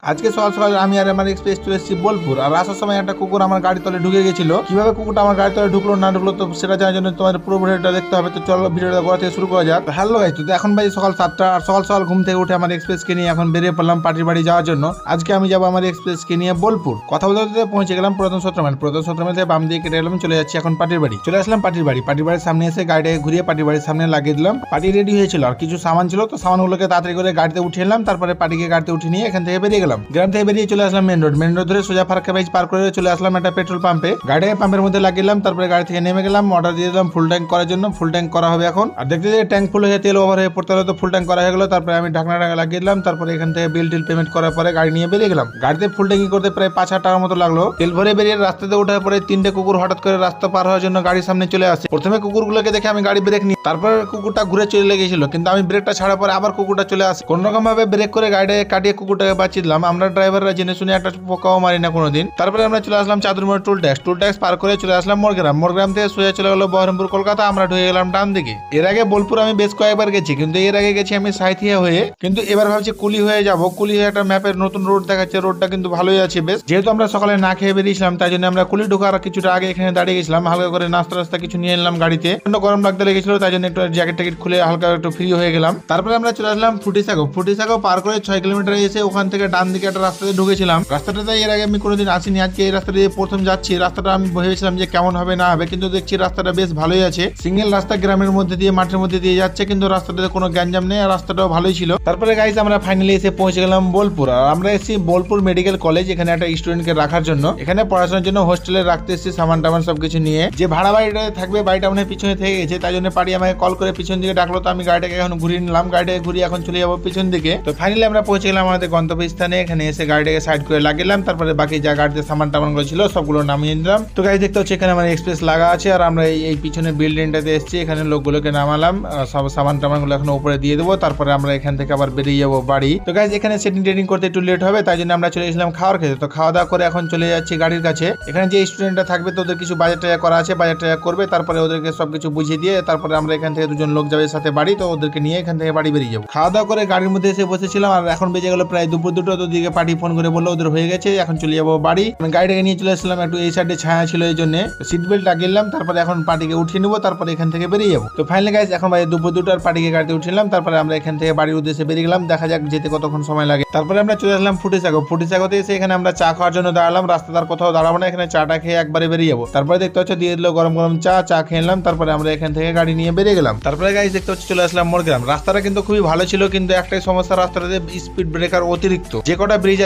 আজকে সকাল সকাল আমি আর আমার এক্সপ্রেস চলে এসেছি বোলপুর। আর আসার সময় একটা কুকুর আমার গাড়ি তলে ঢুকে গেছিল। কিভাবে কুকুরটা আমার গাড়ি তলে ঢুকলো না ঢুকলো তো সেটা জানার জন্য তোমাদের পুরো ভিডিওটা দেখতে হবে। তো চলো ভিডিওটা গোড়া থেকে শুরু করা যাক। হ্যালো গাইস, তো এখন ভাই সকাল 7টা। আর সকাল সকাল ঘুম থেকে উঠে আমার এক্সপ্রেসকে নিয়ে এখন বেরিয়ে পড়লাম পার্টির বাড়ি যাওয়ার জন্য। আজকে আমি যাবো আমার এক্সপ্রেসকে নিয়ে বোলপুর। কথা বলতে বলতে পৌঁছে গেলাম পুরাতন সত্রমান। পুরাতন সত্রমান থেকে বাম দিয়ে কেটে গেলাম, চলে যাচ্ছি এখন পার্টির বাড়ি। চলে আসলাম পার্টির বাড়ি। পার্টির বাড়ির সামনে এসে গাড়িটাকে ঘুরিয়ে পার্টির বাড়ির সামনে লাগিয়ে দিলাম। পার্টি রেডি হয়েছিল আর কিছু সামান ছিল, তো সামানগুলোকে তাড়াতাড়ি করে গাড়িতে উঠিয়ে এলাম। তারপরে পার্টিকে গাড়িতে উঠিয়ে নিয়ে এখান থেকে বেরিয়ে গেলাম। গ্রাম থেকে বেরিয়ে চলে আসলাম মেন রোড ধরে সোজা ফারাক্কা ব্রিজ পার করে চলে আসলাম একটা পেট্রোল পাম্পে। গাড়িটাকে পাম্পের মধ্যে লাগিয়ে তারপরে গাড়ি থেকে নেমে গেলাম। অর্ডার দিয়ে দিলাম ফুল ট্যাঙ্ক করার জন্য। ফুল ট্যাঙ্ক করা হবে এখন। আর দেখতে দেখতে ট্যাঙ্ক ফুল হয়ে তেল ওভার হয়ে পড়তে হলো, তো ফুল ট্যাঙ্ক করা হয়ে গেল। তারপরে আমি ঢাকনাটা লাগিয়ে দিলাম। তারপরে এখান থেকে বিল টিল পেমেন্ট করার পরে গাড়ি নিয়ে বেরিয়ে গেলাম। গাড়িতে ফুল ট্যাঙ্কি করতে প্রায় 5,000 টাকার মতো লাগলো। তেল ভরে বেরিয়ে রাস্তাতে ওঠার পরে 3টে কুকুর হঠাৎ করে রাস্তা পার হওয়ার জন্য গাড়ির সামনে চলে আসে। প্রথমে কুকুরগুলোকে দেখে আমি গাড়ি ব্রেক নিই, তারপর কুকুরটা ঘুরে চলে লেগেছিল, কিন্তু আমি ব্রেকটা ছাড়ার পরে আবার কুকুরটা চলে আসে। কোন রকম ভাবে ব্রেক করে গাড়িটাকে কাটিয়ে কুকুরটাকে বাঁচিয়ে দিলাম। আমরা ড্রাইভাররা জেনে শুনে একটা পোকাও মারি না কোনোদিন। তারপরে আমরা চলে আসলাম চাদুরমোড় টোল ট্যাক্স পার করে চলে আসলাম মোরগ্রাম থেকে সোজা চলে গেল বহরমপুর কলকাতা। আমরা ঢুকে গেলাম ডান দিকে। এর আগে বোলপুর আমি বেশ কয়েকবার গেছি, কিন্তু এর আগে গেছি আমি সাঁইথিয়া হয়ে, কিন্তু এবার ভাবছি কুলি হয়ে যাব। কুলি হয়ে একটা ম্যাপের নতুন রোড দেখাচ্ছে, রোডটা কিন্তু ভালোই আছে বেশ। যেহেতু আমরা সকালে না খেয়ে বেরিয়েছিলাম, তাই জন্য আমরা কুলি ঢোকার কিছুটা আগে এখানে দাঁড়িয়ে গেছিলাম। হালকা করে নাস্তা কিছু নিয়ে নিলাম গাড়িতে। গরম লাগতে লেগেছিল, তাই জন্য একটু জ্যাকেট ট্যাকেট খুলে হালকা একটু ফ্রি হয়ে গেলাম। তারপরে আমরা চলে আসলাম ফুটিসাগো পার করে 6 কিলোমিটার এসে ওখান থেকে ডান দিকে একটা রাস্তাতে ঢুকেছিলাম। রাস্তাটাতে এর আগে আমি কোনোদিন আসিনি, আজকে এই রাস্তা দিয়ে প্রথম যাচ্ছি। রাস্তাটা আমি ভেবেছিলাম যে কেমন হবে না হবে, কিন্তু দেখছি রাস্তাটা বেশ ভালোই আছে। সিঙ্গেল রাস্তা গ্রামের মধ্যে দিয়ে মাঠের মধ্যে দিয়ে যাচ্ছে, কিন্তু রাস্তাটাতে কোনো গ্যাঞ্জাম নেই আর রাস্তাটাও ভালোই ছিল। তারপরে গাইস আমরা ফাইনালি এসে পৌঁছে গেলাম বোলপুর। আর আমরা এসেছি বোলপুর মেডিকেল কলেজ, এখানে একটা স্টুডেন্টকে রাখার জন্য। এখানে পড়াশোনার জন্য হোস্টেলে রাখতে এসেছি সামান টামান সবকিছু নিয়ে। যে ভাড়া বাড়িটা থাকবে, বাড়িটা মানে পিছনে থেকে গেছে, তাই জন্য পাড়ি আমাকে কল করে পিছন দিকে ডাকলো। তো আমি গাড়িটাকে এখন ঘুরিয়ে নিলাম। গাড়িটাকে ঘুরিয়ে এখন চলে যাবো পিছন দিকে। তো ফাইনালি আমরা পৌঁছে গেলাম আমাদের গন্তব্যস্থানে। এখানে এসে গাড়িটাকে সাইড করে লাগিলাম। তারপরে বাকি যা গাড়িতে সামান টামান গুলো ছিল সবগুলো নামিয়ে নিলাম। তো গাড়ি দেখতে হচ্ছে এখানে আমার এক্সপ্রেস লাগা আছে। আর আমরা এই পিছনে বিল্ডিংটাতে এসেছি, এখানে লোকগুলোকে নামালাম। সব সামান টামান গুলো এখন উপরে দিয়ে দেবো। তারপরে আমরা এখান থেকে আবার বেরিয়ে যাবো বাড়ি। তো গাইজ এখানে সেটিং টেটিং করতে একটু লেট হবে, তাই জন্য আমরা চলে এসেছিলাম খাওয়ার খেতে। তো খাওয়া দাওয়া করে এখন চলে যাচ্ছি গাড়ির কাছে। এখানে যে স্টুডেন্টরা থাকবে তোদের কিছু বাজার টাজার করা আছে, বাজার টাজার করবে। তারপরে ওদেরকে সবকিছু বুঝিয়ে দিয়ে তারপরে আমরা এখান থেকে 2জন লোক যাবে সাথে বাড়ি। তো ওদেরকে নিয়ে এখান থেকে বাড়ি বেরিয়ে যাবো। খাওয়া দাওয়া করে গাড়ির মধ্যে এসে বসেছিলাম। আর এখন বেজে গেল প্রায় দুপুর 2টো। তো দিকে পার্টি ফোন করে বললো ওদের হয়ে গেছে, এখন চলে যাবো বাড়ি। গাড়িটাকে নিয়ে চলে আসলাম, একটু এই সাইডে ছায়া ছিল এই জন্য সিট বেল্ট লাগিয়ে। তারপরে এখন পার্টিকে উঠিয়ে নেবো, তারপরে এখান থেকে বেরিয়ে যাবো। তো ফাইনালি গাইজ এখন ভাই দুপুর 2টো আর পার্টিকে গাড়িতে উঠিলাম। তারপরে আমরা এখান থেকে বাড়ির উদ্দেশ্যে বেরিয়ে গেলাম। দেখা যাক যেতে কতক্ষণ সময় লাগে। তারপরে আমরা চলে আসলাম ফুটিসাগোতে এসে এখানে আমরা চা খাওয়ার জন্য দাঁড়ালাম। রাস্তার কোথাও দাঁড়াবো না, এখানে চাটা খেয়ে একবারে বেরিয়ে যাবো। তারপরে দেখতে হচ্ছে দিয়ে দিল গরম গরম চা খেয়ে নিলাম। তারপরে আমরা এখান থেকে গাড়ি নিয়ে বেরিয়ে গেলাম। তারপরে গাইজ দেখতে হচ্ছে চলে আসলাম মোরগ্রাম। রাস্তাটা কিন্তু খুবই ভালো ছিল, কিন্তু একটাই সমস্যা, রাস্তাটাতে স্পিড ব্রেকার অতিরিক্ত। যে কটা ব্রিজ